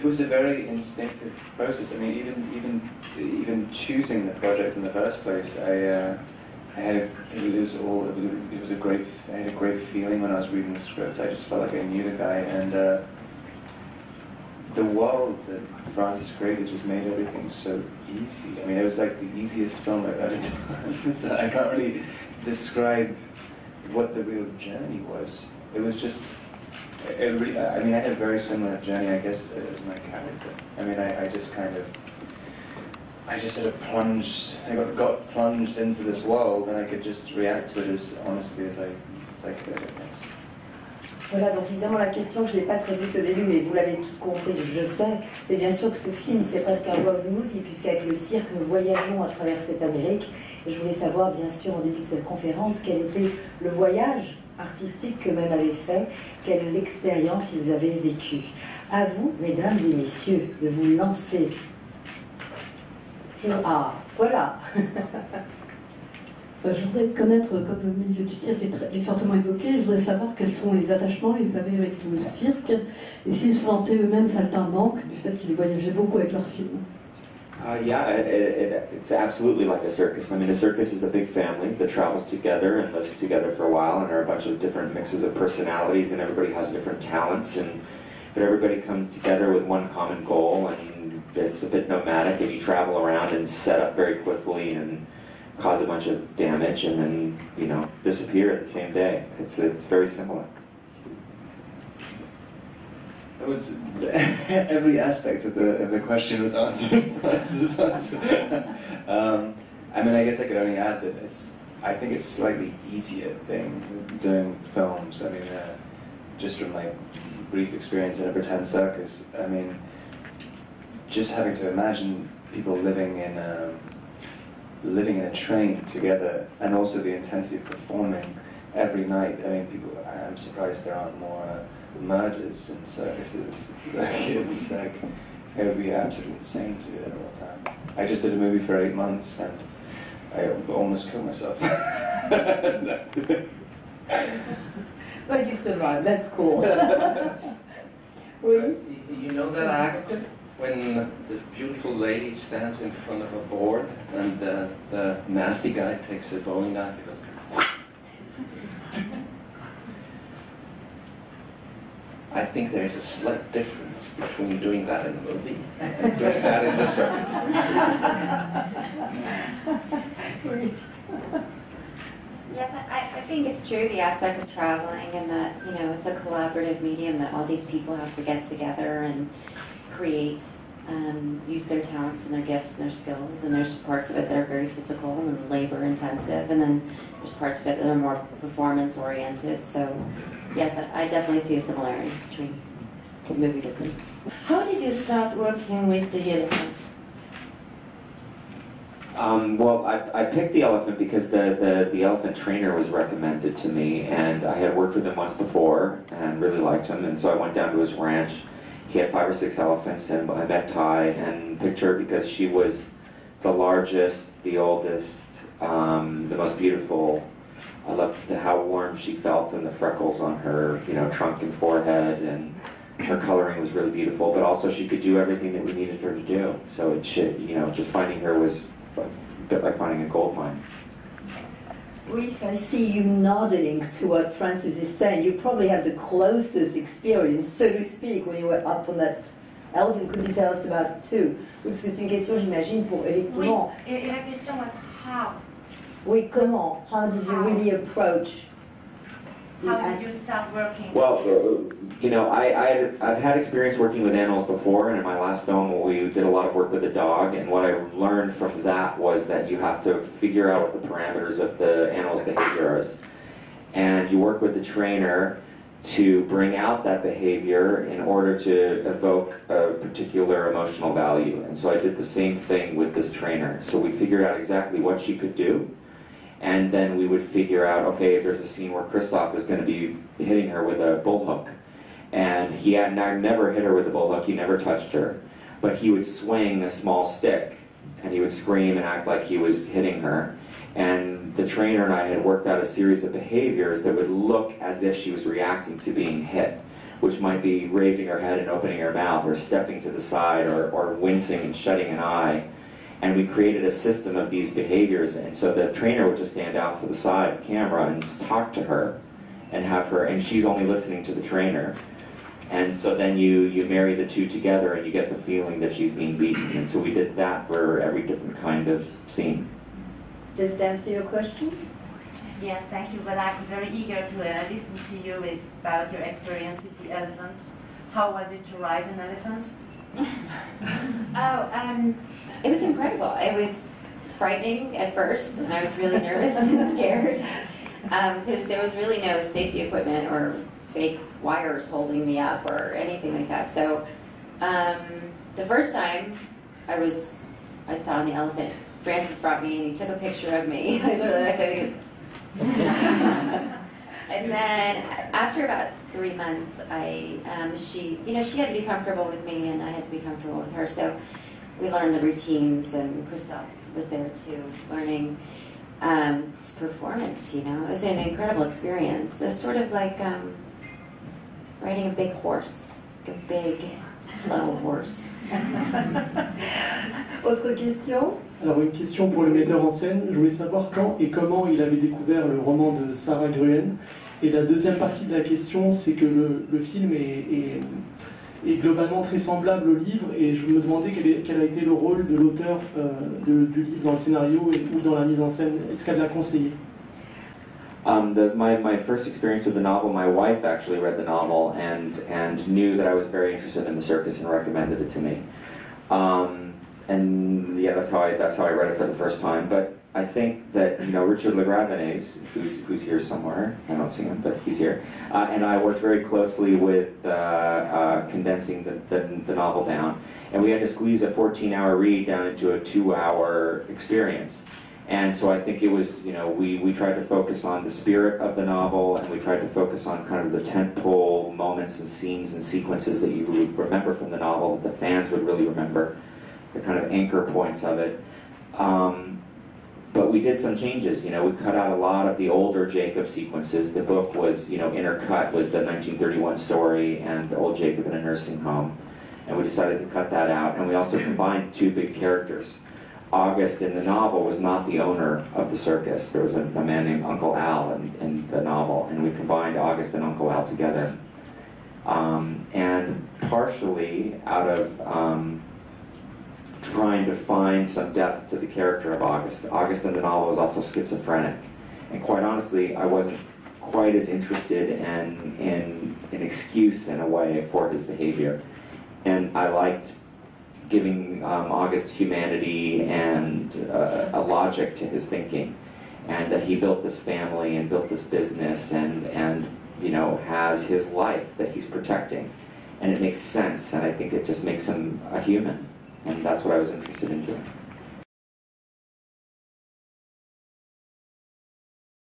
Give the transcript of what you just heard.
It was a very instinctive process. I mean, even choosing the project in the first place, I had it was a great I had a great feeling when I was reading the script. I just felt like I knew the guy, and the world that Francis created just made everything so easy. I mean, it was like the easiest film I've ever done. So I can't really describe what the real journey was. It was just. I mean, I had a very similar journey, I guess, as my character. I mean, I just kind of, I just sort of plunged, I got plunged into this world, and I could just react to it as honestly as I could. Voilà, donc évidemment la question que je n'ai pas traduite au début, mais vous l'avez tout compris, je sais, c'est bien sûr que ce film, c'est presque un road movie, puisqu'avec le cirque, nous voyageons à travers cette Amérique. Et je voulais savoir, bien sûr, en début de cette conférence, quel était le voyage artistique qu'eux-mêmes avaient fait, quelle expérience ils avaient vécue. À vous, mesdames et messieurs, de vous lancer. Ah, voilà. Je voudrais connaître, comme le milieu du cirque est fortement évoqué, je voudrais savoir quels sont les attachements qu'ils avaient avec le cirque, et s'ils se sentaient eux-mêmes saltimbanques du fait qu'ils voyageaient beaucoup avec leurs films. Yeah, it's absolutely like a circus. I mean, a circus is a big family that travels together and lives together for a while, and there are a bunch of different mixes of personalities, and everybody has different talents, but everybody comes together with one common goal, and it's a bit nomadic, and you travel around and set up very quickly and cause a bunch of damage, and then, you know, disappear at the same day. It's very similar. It was every aspect of the question was answered. Francis' answer. I mean, I guess I could only add that I think it's slightly easier doing films. I mean, just from my brief experience in a pretend circus. I mean, just having to imagine people living in a train together, and also the intensity of performing every night. I mean, I'm surprised there aren't more murders in circuses. It's like, it would be absolutely insane to do that all the time. I just did a movie for 8 months and I almost killed myself. So you survived, that's cool. Oui. You know that act when the beautiful lady stands in front of a board and the nasty guy takes a bowling knife and goes, I think there's a slight difference between doing that in the movie and doing that in the circus. Yes, I think it's true, the aspect of traveling, and that, you know, it's a collaborative medium, that all these people have to get together and create, use their talents and their gifts and their skills, and there's parts of it that are very physical and labor intensive, and then there's parts of it that are more performance oriented. So yes, I definitely see a similarity between the movie different. How did you start working with the elephants? Well, I picked the elephant because the elephant trainer was recommended to me, and I had worked with him once before and really liked him, and so I went down to his ranch. He had 5 or 6 elephants, and I met Ty and picked her because she was the largest, the oldest, the most beautiful. I loved how warm she felt and the freckles on her, you know, trunk and forehead, and her coloring was really beautiful. But also, she could do everything that we needed her to do. So you know, just finding her was a bit like finding a gold mine. Reese, I see you nodding to what Francis is saying. You probably had the closest experience, so to speak, when you were up on that elephant. Could you tell us about it too? Oui, parce que c'est une question, j'imagine, pour effectivement. Oui, et la question was how? Oui, comment? How did you really approach? How did you start working? Well, you know, I've had experience working with animals before, and in my last film we did a lot of work with a dog, and what I learned from that was that you have to figure out what the parameters of the animal's behavior is. And you work with the trainer to bring out that behavior in order to evoke a particular emotional value. And so I did the same thing with this trainer. So we figured out exactly what she could do, and then we would figure out, okay, if there's a scene where Christoph is going to be hitting her with a bullhook, and he had never hit her with a bullhook, he never touched her, but he would swing a small stick, and he would scream and act like he was hitting her. And the trainer and I had worked out a series of behaviors that would look as if she was reacting to being hit, which might be raising her head and opening her mouth, or stepping to the side, or wincing and shutting an eye. And we created a system of these behaviors, and so the trainer would just stand off to the side of the camera and talk to her, and have her, and she's only listening to the trainer. And so then you marry the two together and you get the feeling that she's being beaten. And so we did that for every different kind of scene. Does it answer your question? Yes, thank you. But I'm very eager to listen to you about your experience with the elephant. How was it to ride an elephant? It was incredible. It was frightening at first, and I was really nervous and scared because there was really no safety equipment or fake wires holding me up or anything like that. So the first time I sat on the elephant, Francis brought me and he took a picture of me. And then after about 3 months, she had to be comfortable with me and I had to be comfortable with her. So we learned the routines, and Christophe was there too, learning this performance. It was an incredible experience. It's sort of like riding a big horse, like a big, slow horse. Autre question? Alors une question pour le metteur en scène. Je voulais savoir quand et comment il avait découvert le roman de Sarah Gruen. Et la deuxième partie de la question, c'est que le film est globalement très semblable au livre, et je me demandais quel a été le rôle de l'auteur du livre dans le scénario ou dans la mise en scène. Est-ce qu'elle l'a conseillé? My first experience with the novel, my wife actually read the novel and knew that I was very interested in the circus and recommended it to me. And yeah, that's how I read it for the first time. But I think that Richard LeGravenese, who's here somewhere, I don't see him, but he's here, and I worked very closely with condensing the novel down, and we had to squeeze a 14-hour read down into a 2-hour experience. And so I think it was, we tried to focus on the spirit of the novel, and we tried to focus on kind of the tentpole moments and scenes and sequences that you would remember from the novel, that the fans would really remember, the kind of anchor points of it. But we did some changes. We cut out a lot of the older Jacob sequences. The book was, intercut with the 1931 story and Old Jacob in a nursing home. And we decided to cut that out. And we also combined two big characters. August in the novel was not the owner of the circus. There was a man named Uncle Al in the novel, and we combined August and Uncle Al together. And partially out of trying to find some depth to the character of August. August in the novel was also schizophrenic. And quite honestly, I wasn't quite as interested in an excuse, in a way, for his behavior. And I liked giving August humanity and a logic to his thinking, and that he built this family and built this business and has his life that he's protecting, and it makes sense, and I think it just makes him a human, and that's what I was interested in doing.